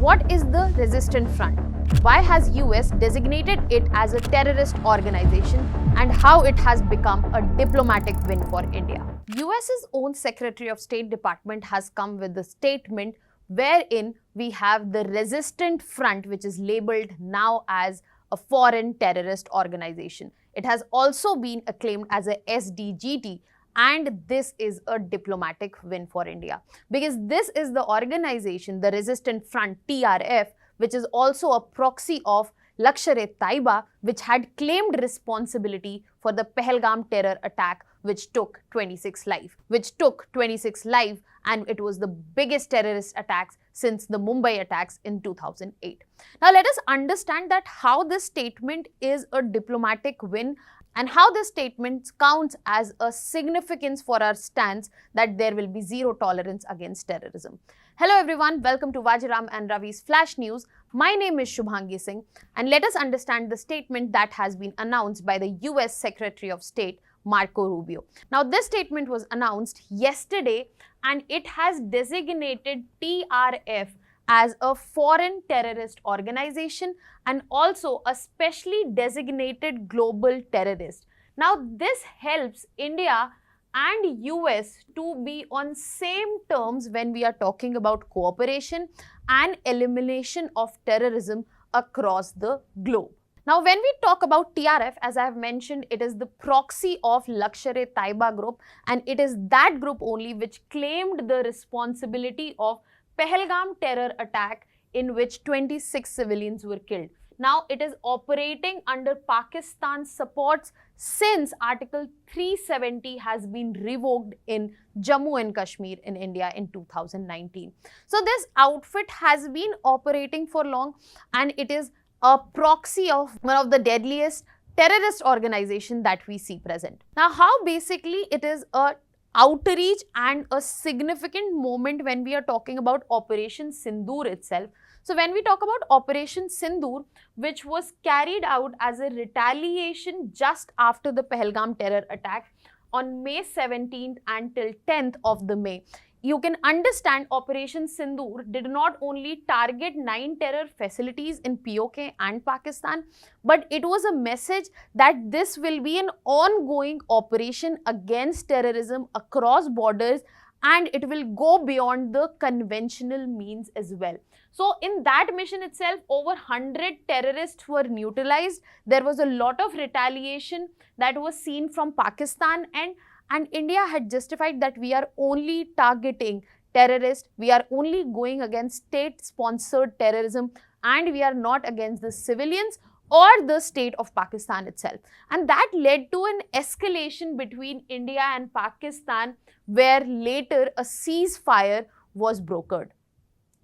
What is the Resistant Front? Why has US designated it as a terrorist organization and how it has become a diplomatic win for India? US's own Secretary of State Department has come with a statement wherein we have the Resistant Front, which is labeled now as a foreign terrorist organization. It has also been acclaimed as a SDGT, and this is a diplomatic win for India because this is the organization, the Resistant Front TRF, which is also a proxy of Lashkar-e-Taiba, which had claimed responsibility for the Pahalgam terror attack, which took 26 lives. And it was the biggest terrorist attacks since the Mumbai attacks in 2008. Now let us understand that how this statement is a diplomatic win and how this statement counts as a significance for our stance that there will be zero tolerance against terrorism. Hello everyone, welcome to Vajiram and Ravi's Flash News. My name is Shubhangi Singh, and let us understand the statement that has been announced by the US Secretary of State Marco Rubio. Now this statement was announced yesterday and it has designated TRF as a foreign terrorist organization and also a specially designated global terrorist. Now this helps India and US to be on same terms when we are talking about cooperation and elimination of terrorism across the globe. Now when we talk about TRF, as I have mentioned, it is the proxy of Lashkar-e-Taiba group, and it is that group only which claimed the responsibility of Pahalgam terror attack in which 26 civilians were killed. Now it is operating under Pakistan's supports since Article 370 has been revoked in Jammu and Kashmir in India in 2019. So this outfit has been operating for long and it is a proxy of one of the deadliest terrorist organizations that we see present. Now how basically it is a outreach and a significant moment when we are talking about Operation Sindoor itself. So when we talk about Operation Sindoor, which was carried out as a retaliation just after the Pahalgam terror attack on May 17th until 10th of the May, you can understand Operation Sindoor did not only target 9 terror facilities in POK and Pakistan, but it was a message that this will be an ongoing operation against terrorism across borders and it will go beyond the conventional means as well. So in that mission itself, over 100 terrorists were neutralized. There was a lot of retaliation that was seen from Pakistan, and India had justified that we are only targeting terrorists, we are only going against state-sponsored terrorism, and we are not against the civilians or the state of Pakistan itself. And that led to an escalation between India and Pakistan, where later a ceasefire was brokered.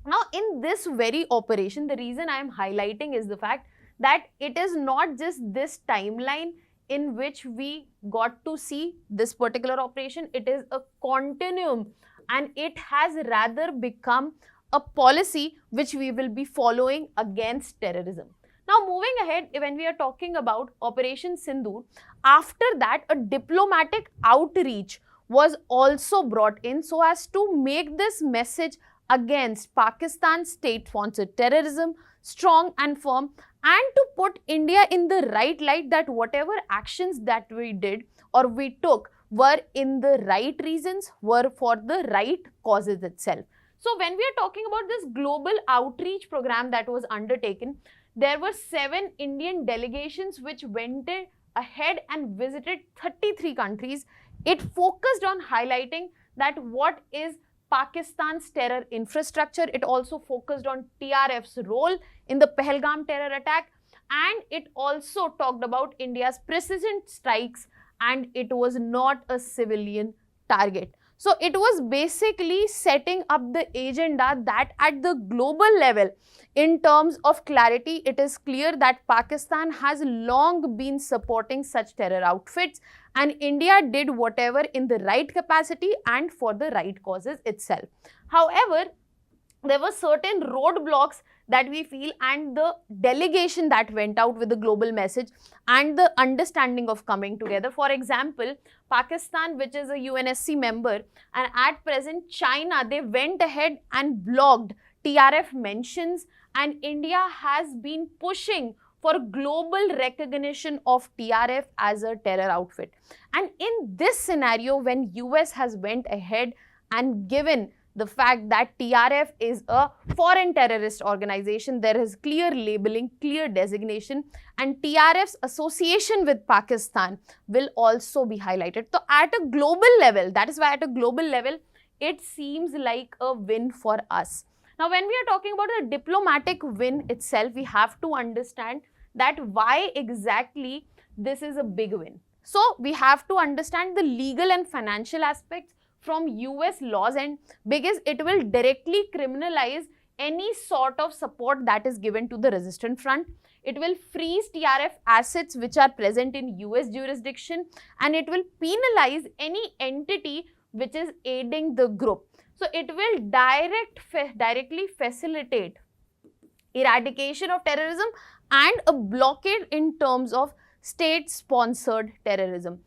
Now in this very operation, the reason I am highlighting is the fact that it is not just this timeline in which we got to see this particular operation, it is a continuum and it has rather become a policy which we will be following against terrorism. Now moving ahead, when we are talking about Operation Sindoor, after that a diplomatic outreach was also brought in so as to make this message against Pakistan's state-sponsored terrorism strong and firm, and to put India in the right light that whatever actions that we did or we took were in the right reasons, were for the right causes itself. So when we are talking about this global outreach program that was undertaken, there were 7 Indian delegations which went ahead and visited 33 countries. It focused on highlighting that what is Pakistan's terror infrastructure. It also focused on TRF's role in the Pahalgam terror attack, and it also talked about India's precision strikes, and it was not a civilian target. So it was basically setting up the agenda that at the global level, in terms of clarity, it is clear that Pakistan has long been supporting such terror outfits and India did whatever in the right capacity and for the right causes itself. However, there were certain roadblocks that we feel, and the delegation that went out with the global message and the understanding of coming together. For example, Pakistan, which is a UNSC member, and at present China, they went ahead and blocked TRF mentions, and India has been pushing for global recognition of TRF as a terror outfit. And in this scenario, when US has went ahead and given the fact that TRF is a foreign terrorist organization, there is clear labeling, clear designation, and TRF's association with Pakistan will also be highlighted. So at a global level, that is why at a global level, it seems like a win for us. Now, when we are talking about a diplomatic win itself, we have to understand that why exactly this is a big win. So we have to understand the legal and financial aspects from US laws, and because it will directly criminalize any sort of support that is given to the resistant front. It will freeze TRF assets which are present in US jurisdiction, and it will penalize any entity which is aiding the group. So it will directly facilitate eradication of terrorism and a blockade in terms of state-sponsored terrorism.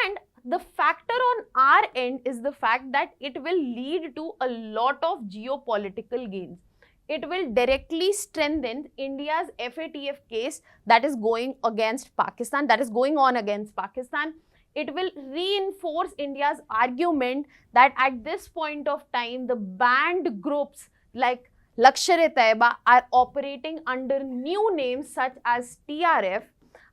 And the factor on our end is the fact that it will lead to a lot of geopolitical gains. It will directly strengthen India's FATF case that is going against Pakistan, that is going on against Pakistan. It will reinforce India's argument that at this point of time, the banned groups like Lashkar-e-Taiba are operating under new names such as TRF,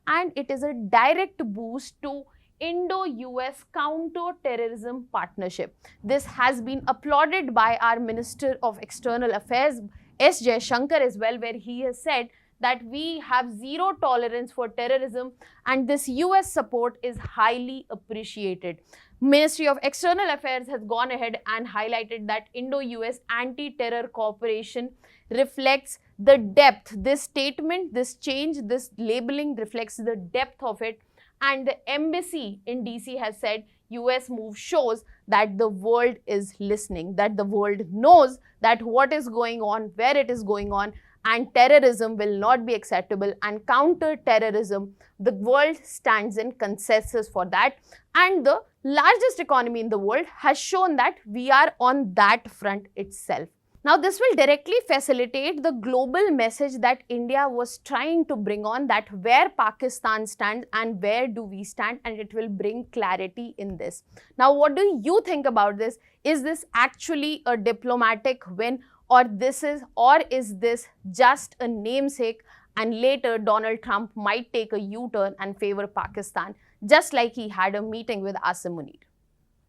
and it is a direct boost to Indo-US counter-terrorism partnership. This has been applauded by our Minister of External Affairs, S. Jaishankar, as well, where he has said that we have zero tolerance for terrorism, and this US support is highly appreciated. Ministry of External Affairs has gone ahead and highlighted that Indo-US anti-terror cooperation reflects the depth. This statement, this change, this labeling reflects the depth of it. And the embassy in DC has said US move shows that the world is listening, that the world knows that what is going on, where it is going on, and terrorism will not be acceptable, and counter-terrorism, the world stands in consensus for that. And the largest economy in the world has shown that we are on that front itself. Now, this will directly facilitate the global message that India was trying to bring on, that where Pakistan stands and where do we stand, and it will bring clarity in this. Now, what do you think about this? Is this actually a diplomatic win, or is this just a namesake, and later Donald Trump might take a U-turn and favor Pakistan, just like he had a meeting with Asim Munir?